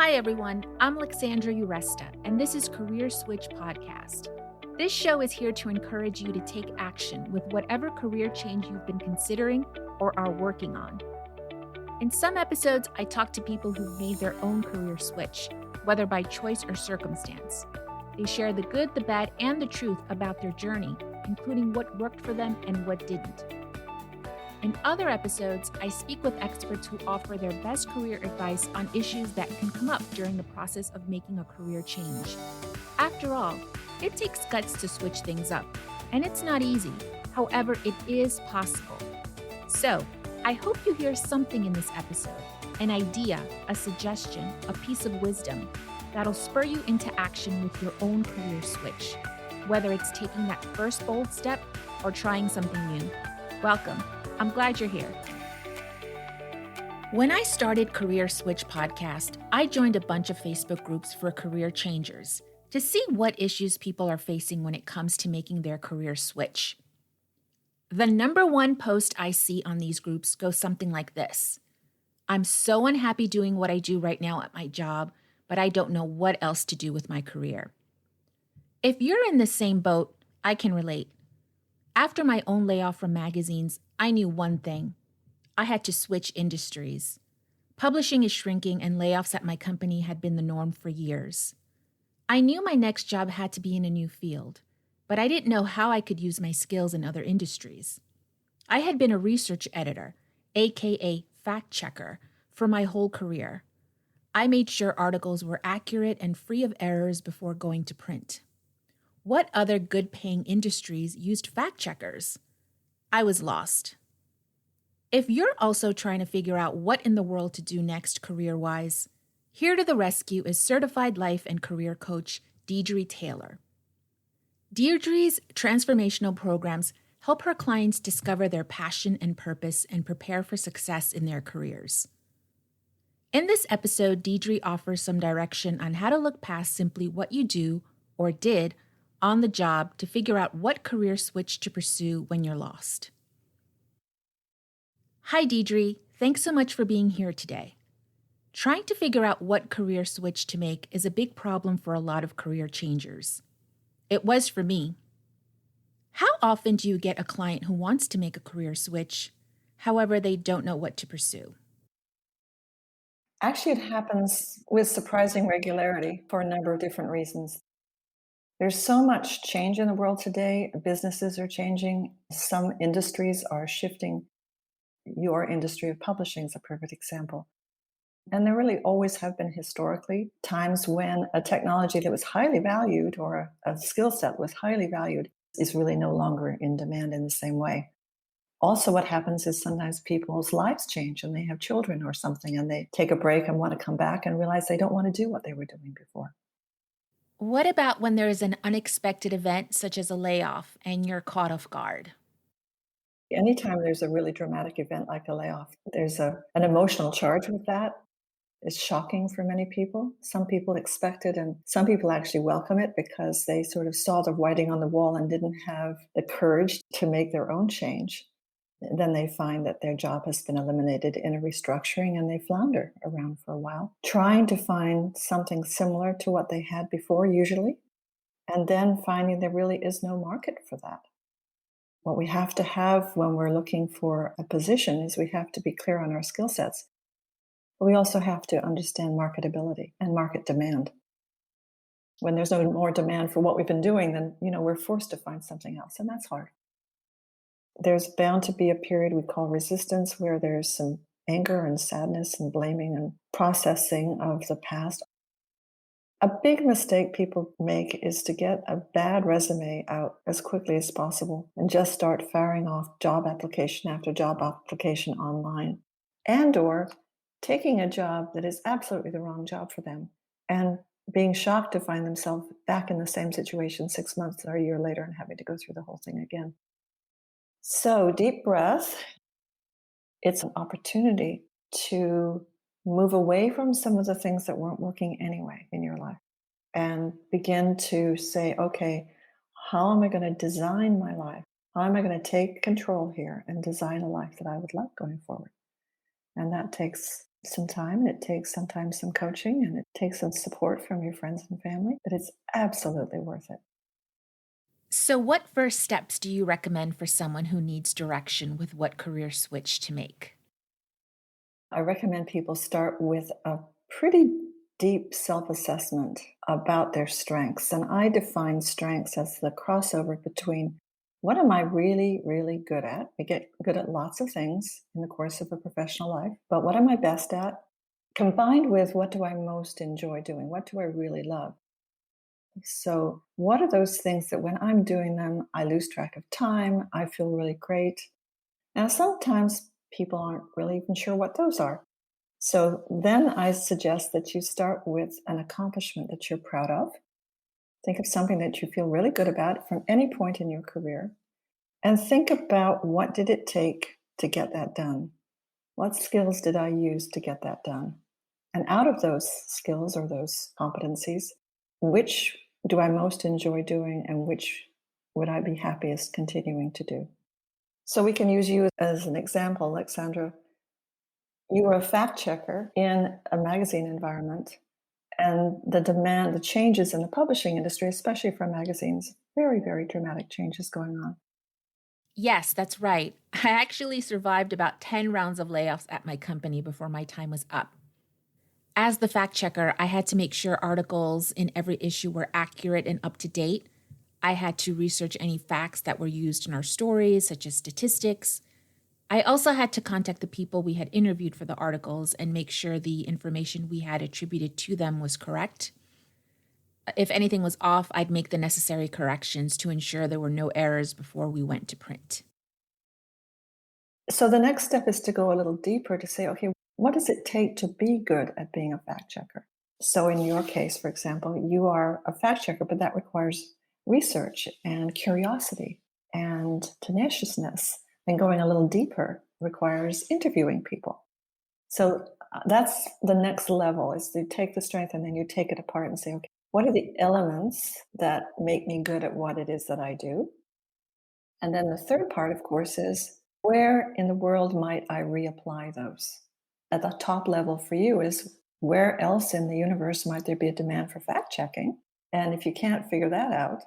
Hi, everyone. I'm Alexandra Uresta, and this is Career Switch Podcast. This show is here to encourage you to take action with whatever career change you've been considering or are working on. In some episodes, I talk to people who've made their own career switch, whether by choice or circumstance. They share the good, the bad, and the truth about their journey, including what worked for them and what didn't. In other episodes, I speak with experts who offer their best career advice on issues that can come up during the process of making a career change. After all, it takes guts to switch things up, and it's not easy. However, it is possible. So, I hope you hear something in this episode, an idea, a suggestion, a piece of wisdom that'll spur you into action with your own career switch, whether it's taking that first bold step or trying something new. Welcome. I'm glad you're here. When I started Career Switch Podcast, I joined a bunch of Facebook groups for career changers to see what issues people are facing when it comes to making their career switch. The number one post I see on these groups goes something like this: I'm so unhappy doing what I do right now at my job, but I don't know what else to do with my career. If you're in the same boat, I can relate. After my own layoff from magazines, I knew one thing. I had to switch industries. Publishing is shrinking, and layoffs at my company had been the norm for years. I knew my next job had to be in a new field, but I didn't know how I could use my skills in other industries. I had been a research editor, aka fact checker, for my whole career. I made sure articles were accurate and free of errors before going to print. What other good-paying industries used fact checkers? I was lost. If you're also trying to figure out what in the world to do next career-wise, here to the rescue is certified life and career coach Deirdre Taylor. Deirdre's transformational programs help her clients discover their passion and purpose and prepare for success in their careers. In this episode, Deirdre offers some direction on how to look past simply what you do or did on the job to figure out what career switch to pursue when you're lost. Hi, Deirdre. Thanks so much for being here today. Trying to figure out what career switch to make is a big problem for a lot of career changers. It was for me. How often do you get a client who wants to make a career switch, however, they don't know what to pursue? Actually, it happens with surprising regularity for a number of different reasons. There's so much change in the world today. Businesses are changing. Some industries are shifting. Your industry of publishing is a perfect example. And there really always have been historically times when a technology that was highly valued or a skill set was highly valued is really no longer in demand in the same way. Also, what happens is sometimes people's lives change and they have children or something and they take a break and want to come back and realize they don't want to do what they were doing before. What about when there is an unexpected event such as a layoff and you're caught off guard? Anytime there's a really dramatic event like a layoff, there's an emotional charge with that. It's shocking for many people. Some people expect it, and some people actually welcome it because they sort of saw the writing on the wall and didn't have the courage to make their own change. Then they find that their job has been eliminated in a restructuring and they flounder around for a while, trying to find something similar to what they had before, usually, and then finding there really is no market for that. What we have to have when we're looking for a position is we have to be clear on our skill sets. But we also have to understand marketability and market demand. When there's no more demand for what we've been doing, then we're forced to find something else, and that's hard. There's bound to be a period we call resistance where there's some anger and sadness and blaming and processing of the past. A big mistake people make is to get a bad resume out as quickly as possible and just start firing off job application after job application online, and or taking a job that is absolutely the wrong job for them and being shocked to find themselves back in the same situation 6 months or a year later and having to go through the whole thing again. So deep breath. It's an opportunity to move away from some of the things that weren't working anyway in your life and begin to say, okay, how am I going to design my life? How am I going to take control here and design a life that I would like going forward? And that takes some time, and it takes sometimes some coaching, and it takes some support from your friends and family, but it's absolutely worth it. So, what first steps do you recommend for someone who needs direction with what career switch to make? I recommend people start with a pretty deep self assessment about their strengths. And I define strengths as the crossover between what am I really, really good at? We get good at lots of things in the course of a professional life, but what am I best at? Combined with what do I most enjoy doing? What do I really love? So, what are those things that when I'm doing them, I lose track of time? I feel really great. Now, sometimes people aren't really even sure what those are. So then I suggest that you start with an accomplishment that you're proud of. Think of something that you feel really good about from any point in your career. And think about what did it take to get that done? What skills did I use to get that done? And out of those skills or those competencies, which do I most enjoy doing and which would I be happiest continuing to do? So we can use you as an example, Alexandra. You were a fact checker in a magazine environment, and the demand, the changes in the publishing industry, especially for magazines, very, very dramatic changes going on. Yes, that's right. I actually survived about 10 rounds of layoffs at my company before my time was up. As the fact checker, I had to make sure articles in every issue were accurate and up to date. I had to research any facts that were used in our stories, such as statistics. I also had to contact the people we had interviewed for the articles and make sure the information we had attributed to them was correct. If anything was off, I'd make the necessary corrections to ensure there were no errors before we went to print. So the next step is to go a little deeper to say, okay, what does it take to be good at being a fact checker? So in your case, for example, you are a fact checker, but that requires research and curiosity and tenaciousness. And going a little deeper requires interviewing people. So that's the next level is to take the strength and then you take it apart and say, okay, what are the elements that make me good at what it is that I do? And then the third part, of course, is where in the world might I reapply those? At the top level for you is where else in the universe might there be a demand for fact checking? And if you can't figure that out,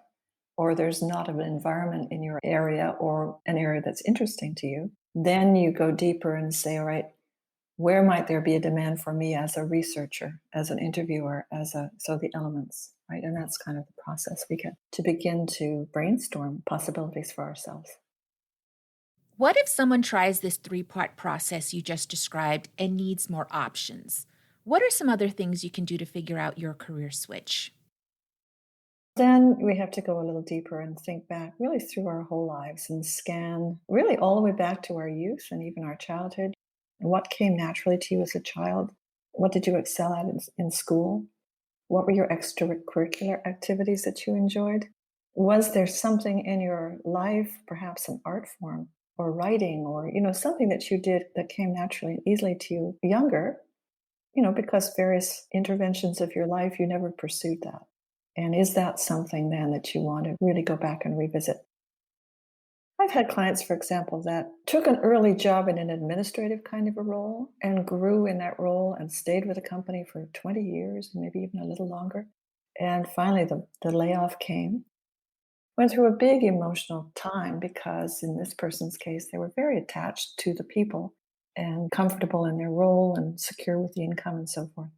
or there's not an environment in your area or an area that's interesting to you, then you go deeper and say, all right, where might there be a demand for me as a researcher, as an interviewer, so the elements, right? And that's kind of the process we get to begin to brainstorm possibilities for ourselves. What if someone tries this three-part process you just described and needs more options? What are some other things you can do to figure out your career switch? Then we have to go a little deeper and think back really through our whole lives and scan really all the way back to our youth and even our childhood. What came naturally to you as a child? What did you excel at in school? What were your extracurricular activities that you enjoyed? Was there something in your life, perhaps an art form or writing or, something that you did that came naturally and easily to you younger, because various interventions of your life, you never pursued that. And is that something then that you want to really go back and revisit? I've had clients, for example, that took an early job in an administrative kind of a role and grew in that role and stayed with the company for 20 years, maybe even a little longer. And finally, the layoff came. Went through a big emotional time because, in this person's case, they were very attached to the people and comfortable in their role and secure with the income and so forth.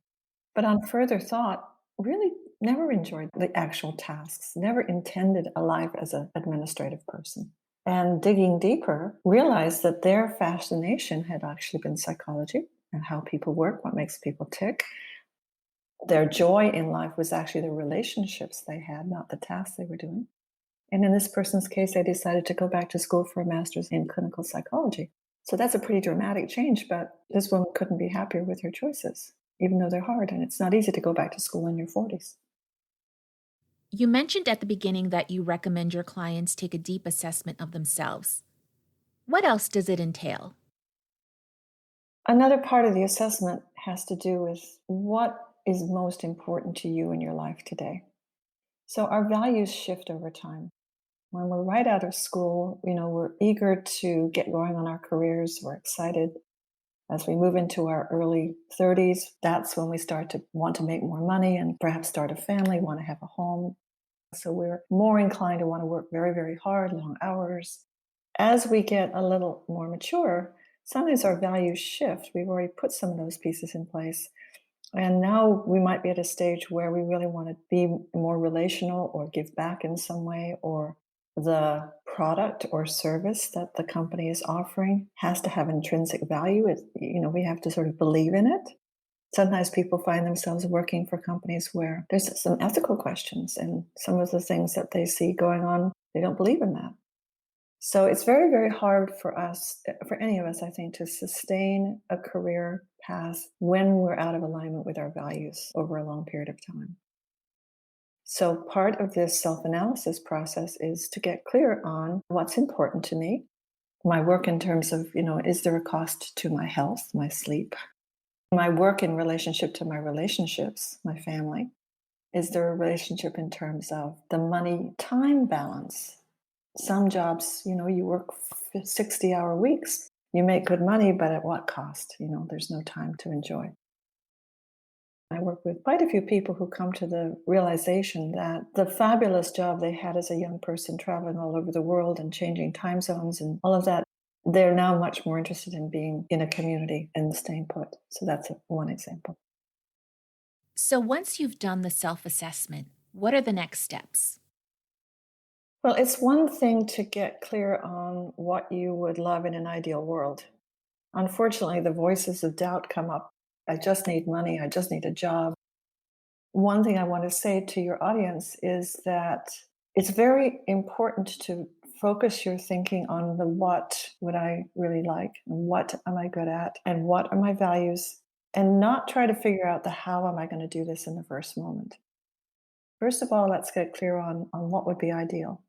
But on further thought, really never enjoyed the actual tasks, never intended a life as an administrative person. And digging deeper, realized that their fascination had actually been psychology and how people work, what makes people tick. Their joy in life was actually the relationships they had, not the tasks they were doing. And in this person's case, they decided to go back to school for a master's in clinical psychology. So that's a pretty dramatic change, but this woman couldn't be happier with her choices, even though they're hard. And it's not easy to go back to school in your 40s. You mentioned at the beginning that you recommend your clients take a deep assessment of themselves. What else does it entail? Another part of the assessment has to do with what is most important to you in your life today. So our values shift over time. When we're right out of school, we're eager to get going on our careers. We're excited. As we move into our early 30s, that's when we start to want to make more money and perhaps start a family, want to have a home. So we're more inclined to want to work very, very hard, long hours. As we get a little more mature, sometimes our values shift. We've already put some of those pieces in place. And now we might be at a stage where we really want to be more relational or give back in some way, or the product or service that the company is offering has to have intrinsic value. We have to sort of believe in it. Sometimes people find themselves working for companies where there's some ethical questions, and some of the things that they see going on, they don't believe in that. So it's very, very hard for us, for any of us, I think, to sustain a career path when we're out of alignment with our values over a long period of time. So part of this self-analysis process is to get clear on what's important to me, my work in terms of, is there a cost to my health, my sleep, my work in relationship to my relationships, my family. Is there a relationship in terms of the money-time balance? Some jobs, you work 60-hour weeks. You make good money, but at what cost? There's no time to enjoy. I work with quite a few people who come to the realization that the fabulous job they had as a young person traveling all over the world and changing time zones and all of that, they're now much more interested in being in a community and staying put. So that's one example. So once you've done the self-assessment, what are the next steps? Well, it's one thing to get clear on what you would love in an ideal world. Unfortunately, the voices of doubt come up. I just need money. I just need a job. One thing I want to say to your audience is that it's very important to focus your thinking on the what would I really like, and what am I good at, and what are my values, and not try to figure out the how am I going to do this in the first moment. First of all, let's get clear on what would be ideal.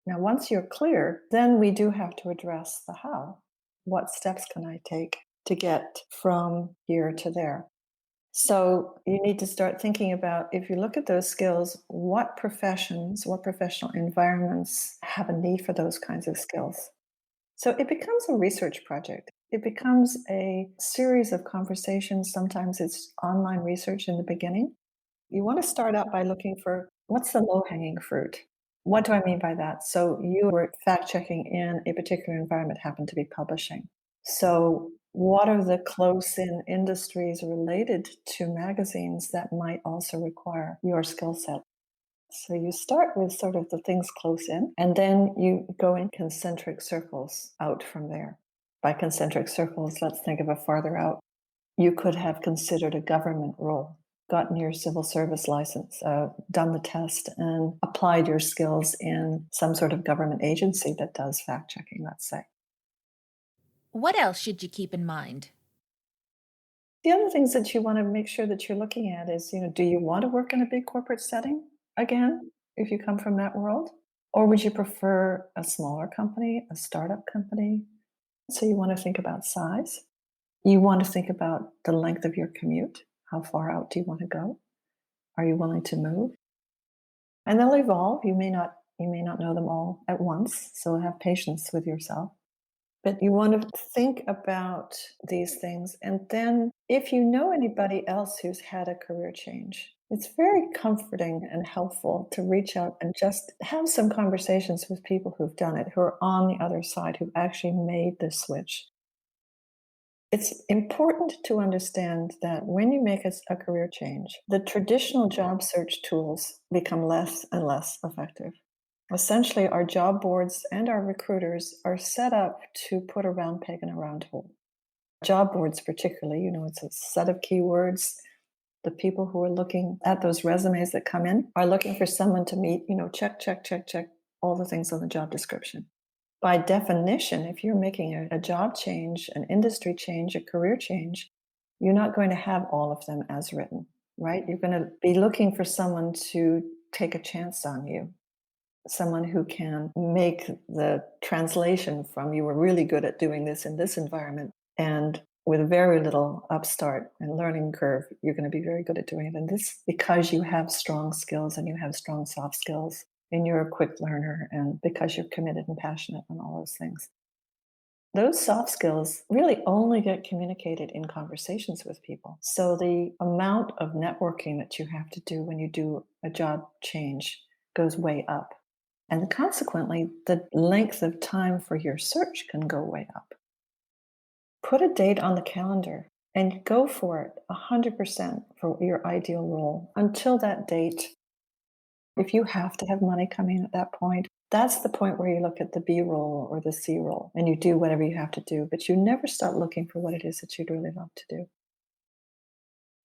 Now, once you're clear, then we do have to address the how. What steps can I take to get from here to there? So you need to start thinking about, if you look at those skills, what professions, what professional environments have a need for those kinds of skills? So it becomes a research project. It becomes a series of conversations. Sometimes it's online research in the beginning. You want to start out by looking for what's the low-hanging fruit. What do I mean by that? So you were fact-checking in a particular environment, happened to be publishing. So what are the close-in industries related to magazines that might also require your skill set? So you start with sort of the things close in, and then you go in concentric circles out from there. By concentric circles, let's think of a farther out. You could have considered a government role, gotten your civil service license, done the test, and applied your skills in some sort of government agency that does fact checking, let's say. What else should you keep in mind? The other things that you want to make sure that you're looking at is, do you want to work in a big corporate setting again, if you come from that world? Or would you prefer a smaller company, a startup company? So you want to think about size. You want to think about the length of your commute. How far out do you want to go? Are you willing to move? And they'll evolve. You may not know them all at once, so have patience with yourself. But you want to think about these things. And then if you know anybody else who's had a career change, it's very comforting and helpful to reach out and just have some conversations with people who've done it, who are on the other side, who've actually made the switch. It's important to understand that when you make a career change, the traditional job search tools become less and less effective. Essentially, our job boards and our recruiters are set up to put a round peg in a round hole. Job boards, particularly, it's a set of keywords. The people who are looking at those resumes that come in are looking for someone to meet, check, check, check, check, all the things on the job description. By definition, if you're making a job change, an industry change, a career change, you're not going to have all of them as written, right? You're going to be looking for someone to take a chance on you, someone who can make the translation from you were really good at doing this in this environment, and with very little upstart and learning curve, you're going to be very good at doing it in this, because you have strong skills and you have strong soft skills and you're a quick learner, and because you're committed and passionate and all those things. Those soft skills really only get communicated in conversations with people. So the amount of networking that you have to do when you do a job change goes way up. And consequently, the length of time for your search can go way up. Put a date on the calendar and go for it 100% for your ideal role until that date. If you have to have money coming in at that point, that's the point where you look at the B role or the C role and you do whatever you have to do, but you never start looking for what it is that you'd really love to do.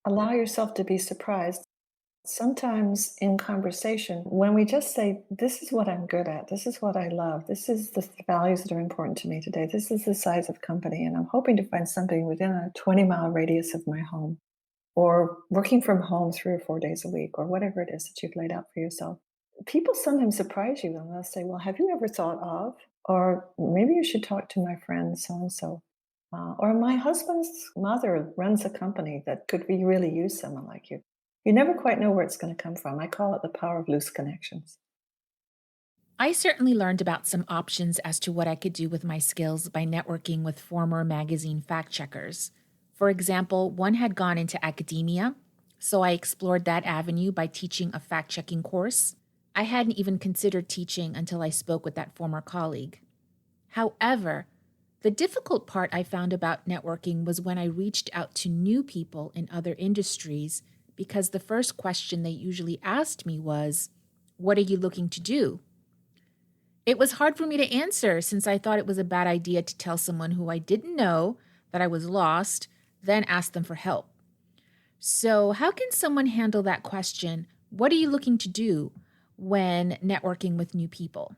Allow yourself to be surprised. Sometimes in conversation, when we just say, this is what I'm good at, this is what I love, this is the values that are important to me today, this is the size of company, and I'm hoping to find something within a 20-mile radius of my home, or working from home 3 or 4 days a week, or whatever it is that you've laid out for yourself. People sometimes surprise you and they'll say, well, have you ever thought of, or maybe you should talk to my friend so and so. Or my husband's mother runs a company that could be really use someone like you. You never quite know where it's going to come from. I call it the power of loose connections. I certainly learned about some options as to what I could do with my skills by networking with former magazine fact checkers. For example, one had gone into academia, so I explored that avenue by teaching a fact checking course. I hadn't even considered teaching until I spoke with that former colleague. However, the difficult part I found about networking was when I reached out to new people in other industries because the first question they usually asked me was, "What are you looking to do?" It was hard for me to answer since I thought it was a bad idea to tell someone who I didn't know that I was lost, then ask them for help. So, how can someone handle that question, "What are you looking to do?" when networking with new people?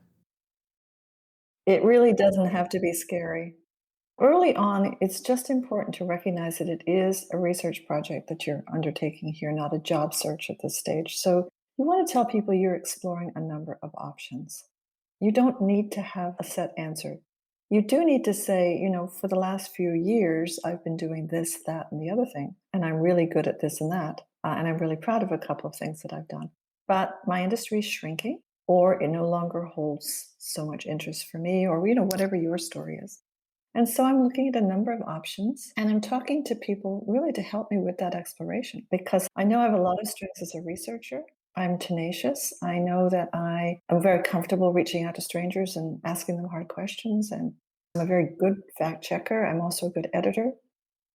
It really doesn't have to be scary. Early on, it's just important to recognize that it is a research project that you're undertaking here, not a job search at this stage. So you want to tell people you're exploring a number of options. You don't need to have a set answer. You do need to say, for the last few years, I've been doing this, that, and the other thing, and I'm really good at this and that. And I'm really proud of a couple of things that I've done. But my industry is shrinking, or it no longer holds so much interest for me, or, whatever your story is. And so I'm looking at a number of options and I'm talking to people really to help me with that exploration because I know I have a lot of strengths as a researcher. I'm tenacious. I know that I am very comfortable reaching out to strangers and asking them hard questions. And I'm a very good fact checker. I'm also a good editor.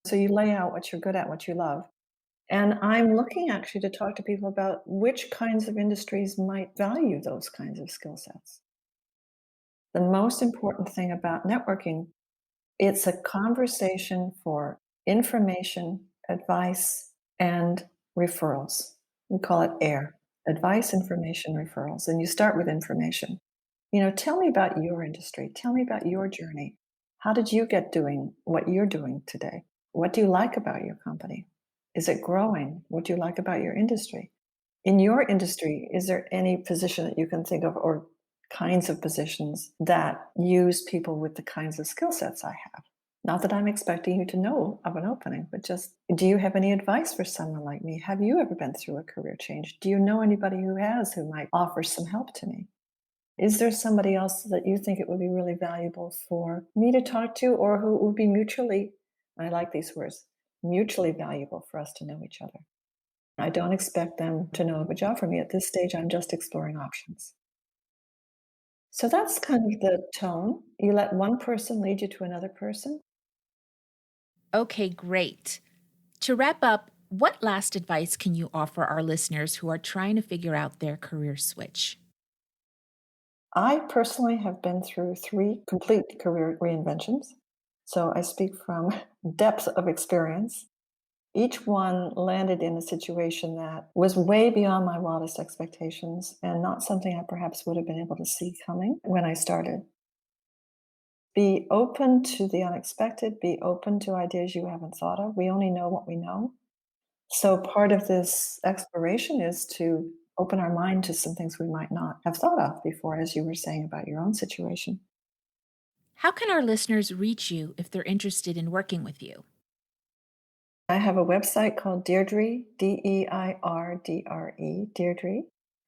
So you lay out what you're good at, what you love. And I'm looking actually to talk to people about which kinds of industries might value those kinds of skill sets. The most important thing about networking, it's a conversation for information, advice, and referrals. We call it AIR, advice, information, referrals. And you start with information. Tell me about your industry. Tell me about your journey. How did you get doing what you're doing today? What do you like about your company? Is it growing? What do you like about your industry? In your industry, is there any position that you can think of or kinds of positions that use people with the kinds of skill sets I have? Not that I'm expecting you to know of an opening, but just, do you have any advice for someone like me? Have you ever been through a career change? Do you know anybody who has who might offer some help to me? Is there somebody else that you think it would be really valuable for me to talk to or who would be mutually, I like these words, mutually valuable for us to know each other? I don't expect them to know of a job for me at this stage. I'm just exploring options. So that's kind of the tone. You let one person lead you to another person. Okay, great. To wrap up, what last advice can you offer our listeners who are trying to figure out their career switch? I personally have been through 3 complete career reinventions. So I speak from depth of experience. Each one landed in a situation that was way beyond my wildest expectations and not something I perhaps would have been able to see coming when I started. Be open to the unexpected, be open to ideas you haven't thought of. We only know what we know. So part of this exploration is to open our mind to some things we might not have thought of before, as you were saying about your own situation. How can our listeners reach you if they're interested in working with you? I have a website called Deirdre, Deirdre, Deirdre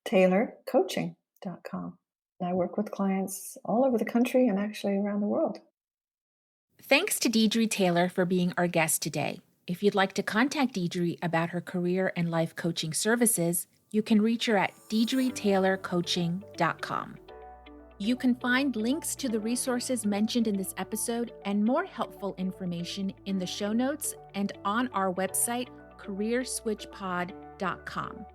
Taylor Coaching.com. I work with clients all over the country and actually around the world. Thanks to Deirdre Taylor for being our guest today. If you'd like to contact Deirdre about her career and life coaching services, you can reach her at deidretaylorcoaching.com. You can find links to the resources mentioned in this episode and more helpful information in the show notes and on our website, careerswitchpod.com.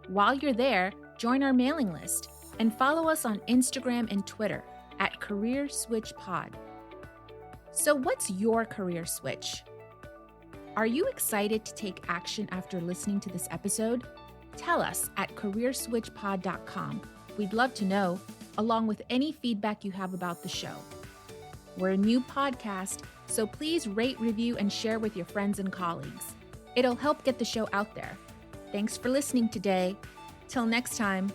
While you're there, join our mailing list and follow us on Instagram and Twitter at CareerSwitchPod. So what's your career switch? Are you excited to take action after listening to this episode? Tell us at careerswitchpod.com. We'd love to know, along with any feedback you have about the show. We're a new podcast, so please rate, review, and share with your friends and colleagues. It'll help get the show out there. Thanks for listening today. Till next time.